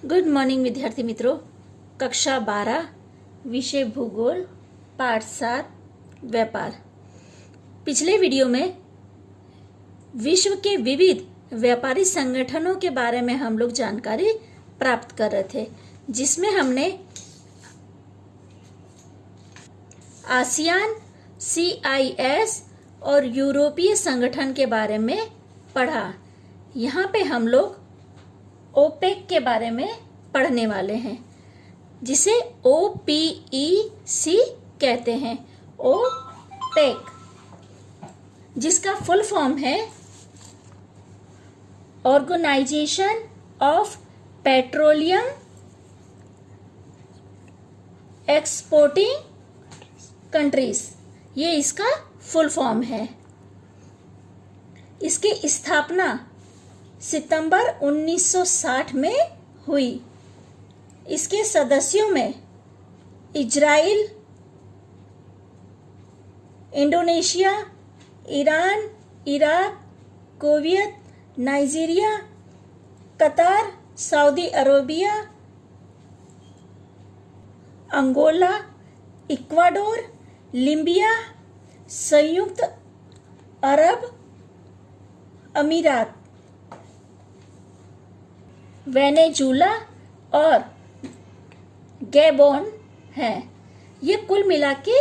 Good morning विद्यार्थी मित्रों। कक्षा 12 विषय भूगोल पाठ 7 व्यापार। पिछले वीडियो में विश्व के विविध व्यापारी संगठनों के बारे में हम लोग जानकारी प्राप्त कर रहे थे, जिसमें हमने आसियान, CIS और यूरोपीय संगठन के बारे में पढ़ा। यहाँ पे हम लोग ओपेक के बारे में पढ़ने वाले हैं, जिसे OPEC कहते हैं। ओपेक, जिसका फुल फॉर्म है organisation of petroleum exporting countries. ये इसका फुल फॉर्म है। इसकी स्थापना सितंबर 1960 में हुई। इसके सदस्यों में Israel, Indonesia, Iran, Iraq, Kuwait, Nigeria, Qatar, Saudi Arabia, Angola, Ecuador, Libya, संयुक्त अरब अमीरात, वेनेजुला और गैबोन हैं। ये कुल मिला के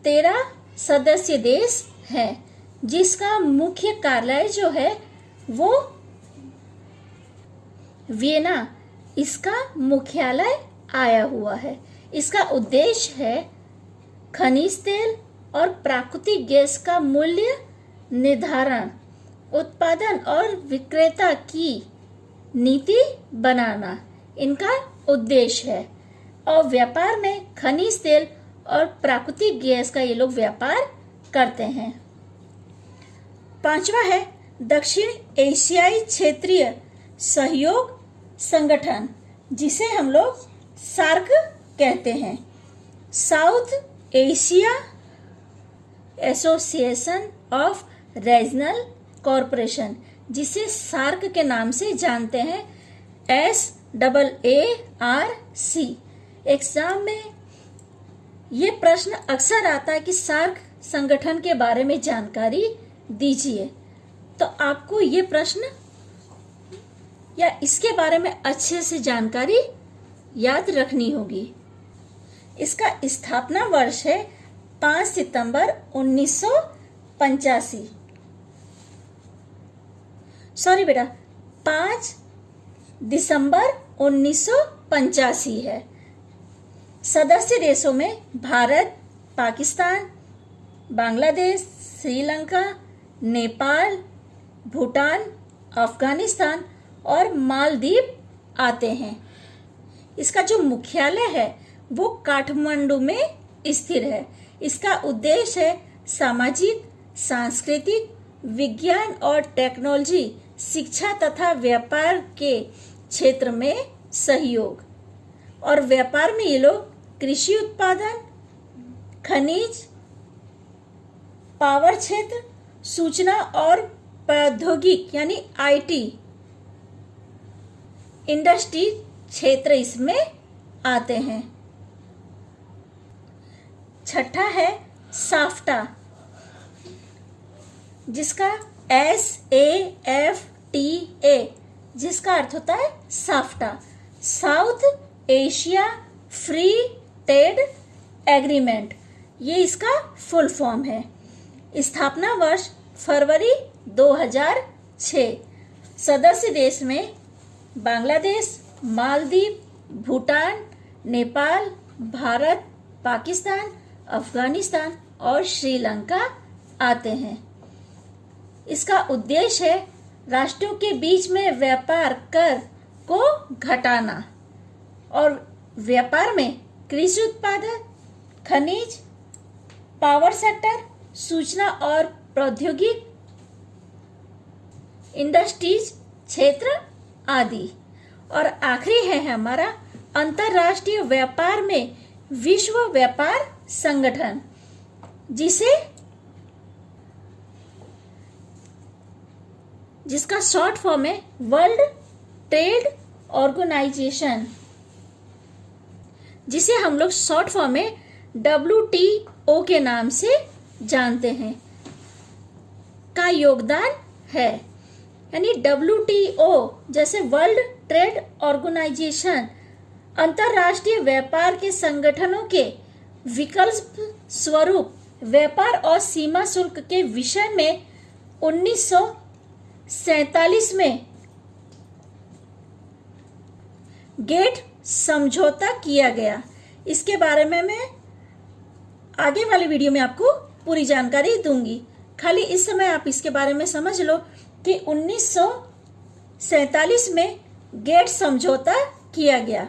13 सदस्य देश हैं, जिसका मुख्य कार्यालय जो है वो वियना, इसका मुख्यालय आया हुआ है। इसका उद्देश्य है खनिज तेल और प्राकृतिक गैस का मूल्य निर्धारण, उत्पादन और विक्रेता की नीति बनाना इनका उद्देश्य है। और व्यापार में खनिज तेल और प्राकृतिक गैस का ये लोग व्यापार करते हैं। 5वां है दक्षिण एशियाई क्षेत्रीय सहयोग संगठन, जिसे हम लोग सार्क कहते हैं। South Asia association of regional corporation, जिसे सार्क के नाम से जानते हैं, SAARC। एग्जाम में ये प्रश्न अक्सर आता है कि सार्क संगठन के बारे में जानकारी दीजिए। तो आपको ये प्रश्न या इसके बारे में अच्छे से जानकारी याद रखनी होगी। इसका स्थापना वर्ष है 5 सितंबर 1985। सॉरी बेटा, 5 दिसंबर 1985 है। सदस्य देशों में भारत, पाकिस्तान, बांग्लादेश, श्रीलंका, नेपाल, भूटान, अफगानिस्तान और मालदीव आते हैं। इसका जो मुख्यालय है वो काठमांडू में स्थित है। इसका उद्देश्य है सामाजिक, सांस्कृतिक, विज्ञान और टेक्नोलॉजी, शिक्षा तथा व्यापार के क्षेत्र में सहयोग। और व्यापार में ये लोग कृषि उत्पादन, खनिज, पावर क्षेत्र, सूचना और प्रौद्योगिकी यानी IT इंडस्ट्री क्षेत्र इसमें आते हैं। 6ठा है साफ्टा, जिसका SAFTA, जिसका अर्थ होता है SAFTA, south Asia free trade agreement. ये इसका फुल फॉर्म है। स्थापना वर्ष फरवरी 2006। सदस्य देश में बांग्लादेश, मालदीव, भूटान, नेपाल, भारत, पाकिस्तान, अफगानिस्तान और श्रीलंका आते हैं। इसका उद्देश्य है राष्ट्रों के बीच में व्यापार कर को घटाना और व्यापार में कृषि उत्पादन, खनिज, पावर सेक्टर, सूचना और प्रौद्योगिकी इंडस्ट्रीज क्षेत्र आदि। और आखिरी है हमारा अंतरराष्ट्रीय व्यापार में विश्व व्यापार संगठन, जिसका शॉर्ट फॉर्म है वर्ल्ड ट्रेड ऑर्गेनाइजेशन, जिसे हम लोग शॉर्ट फॉर्म में WTO के नाम से जानते हैं, का योगदान है। यानी WTO जैसे वर्ल्ड ट्रेड ऑर्गेनाइजेशन अंतरराष्ट्रीय व्यापार के संगठनों के विकल्प स्वरूप व्यापार और सीमा शुल्क के विषय में 1947 में गेट समझौता किया गया। इसके बारे में मैं आगे वाले वीडियो में आपको पूरी जानकारी दूंगी। खाली इस समय आप इसके बारे में समझ लो कि 1947 में गेट समझौता किया गया।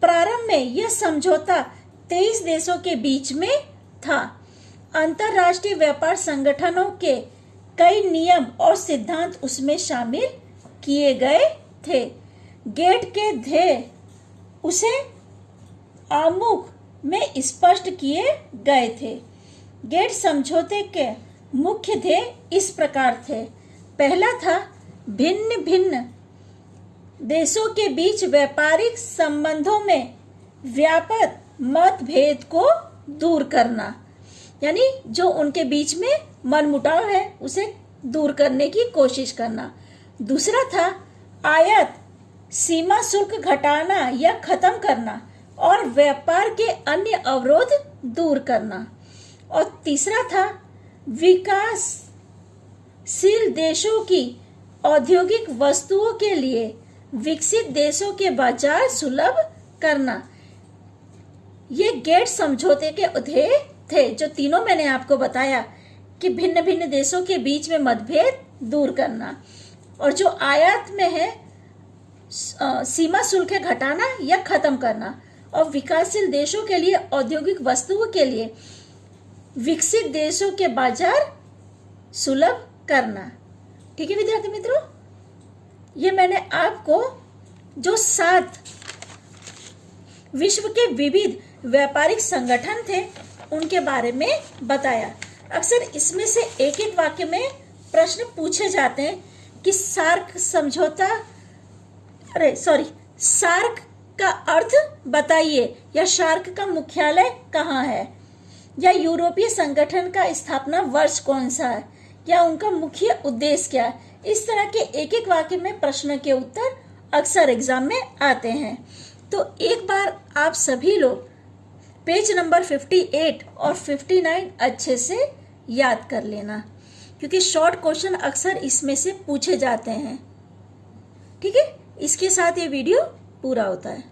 प्रारंभ में यह समझौता 23 देशों के बीच में था। अंतरराष्ट्रीय व्यापार संगठनों के कई नियम और सिद्धांत उसमें शामिल किए गए थे। गेट के ध्येय उसे आमुख में स्पष्ट किए गए थे। गेट समझौते के मुख्य ध्येय इस प्रकार थे। पहला था भिन्न भिन्न देशों के बीच व्यापारिक संबंधों में व्यापक मतभेद को दूर करना, यानी जो उनके बीच में मनमुटाव है उसे दूर करने की कोशिश करना। दूसरा था आयात सीमा शुल्क घटाना या खत्म करना और व्यापार के अन्य अवरोध दूर करना। और तीसरा था विकासशील देशों की औद्योगिक वस्तुओं के लिए विकसित देशों के बाजार सुलभ करना। ये गेट समझौते के ध्येय थे, जो तीनों मैंने आपको बताया कि भिन्न भिन्न देशों के बीच में मतभेद दूर करना, और जो आयात में है सीमा शुल्क घटाना या खत्म करना, और विकासशील देशों के लिए औद्योगिक वस्तुओं के लिए विकसित देशों के बाजार सुलभ करना। ठीक है विद्यार्थी मित्रों, ये मैंने आपको जो 7 विश्व के विविध व्यापारिक संगठन थे उनके बारे में बताया। अक्सर इसमें से एक एक वाक्य में प्रश्न पूछे जाते हैं कि सार्क का अर्थ बताइए, या सार्क का मुख्यालय कहाँ है, या यूरोपीय संगठन का स्थापना वर्ष कौन सा है, या उनका मुख्य उद्देश्य क्या है। इस तरह के एक एक वाक्य में प्रश्न के उत्तर अक्सर एग्जाम में आते हैं। तो एक बार आप सभी लोग पेज नंबर 58 और 59 अच्छे से याद कर लेना, क्योंकि शॉर्ट क्वेश्चन अक्सर इसमें से पूछे जाते हैं। ठीक है, इसके साथ ये वीडियो पूरा होता है।